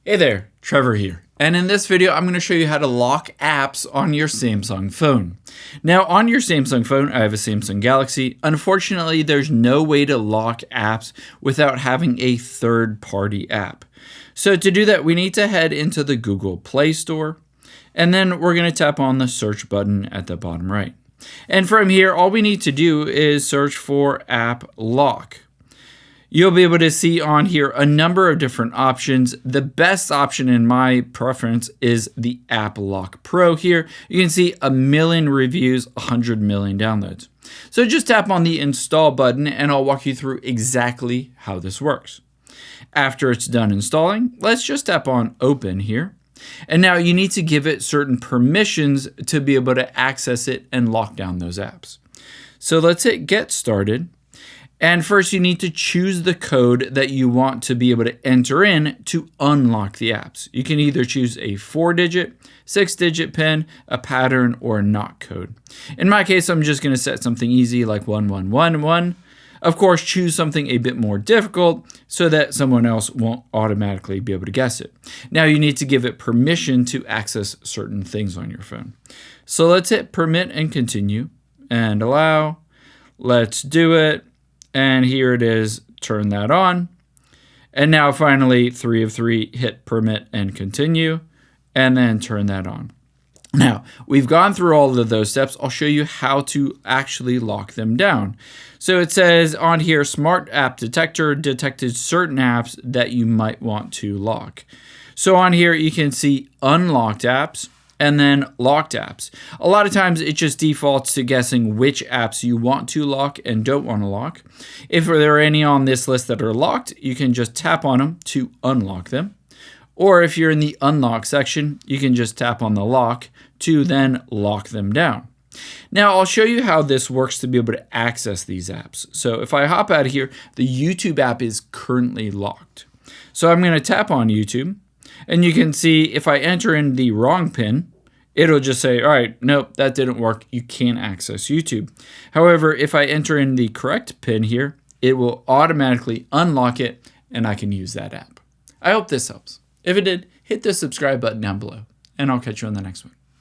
Hey there, Trevor here. And in this video, I'm going to show you how to lock apps on your Samsung phone. Now, on your Samsung phone, I have a Samsung Galaxy. Unfortunately, there's no way to lock apps without having a third-party app. So to do that, we need to head into the Google Play Store, and then we're going to tap on the search button at the bottom right. And from here, all we need to do is search for App Lock. You'll be able to see on here a number of different options. The best option in my preference is the App Lock Pro here. You can see 1 million reviews, 100 million downloads. So just tap on the install button and I'll walk you through exactly how this works. After it's done installing, let's just tap on open here. And now you need to give it certain permissions to be able to access it and lock down those apps. So let's hit get started. And first you need to choose the code that you want to be able to enter in to unlock the apps. You can either choose a 4-digit, 6-digit PIN, a pattern, or a knock code. In my case, I'm just going to set something easy like 1111. Of course, choose something a bit more difficult so that someone else won't automatically be able to guess it. Now you need to give it permission to access certain things on your phone. So let's hit permit and continue and allow. Let's do it. And here it is, turn that on. And now finally, 3 of 3, hit permit and continue, and then turn that on. Now, we've gone through all of those steps. I'll show you how to actually lock them down. So it says on here, Smart App Detector detected certain apps that you might want to lock. So on here, you can see unlocked apps, and then locked apps. A lot of times it just defaults to guessing which apps you want to lock and don't want to lock. If there are any on this list that are locked, you can just tap on them to unlock them. Or if you're in the unlock section, you can just tap on the lock to then lock them down. Now I'll show you how this works to be able to access these apps. So if I hop out of here, the YouTube app is currently locked. So I'm going to tap on YouTube. And you can see if I enter in the wrong PIN, it'll just say, all right, nope, that didn't work. You can't access YouTube. However, if I enter in the correct PIN here, it will automatically unlock it and I can use that app. I hope this helps. If it did, hit the subscribe button down below and I'll catch you on the next one.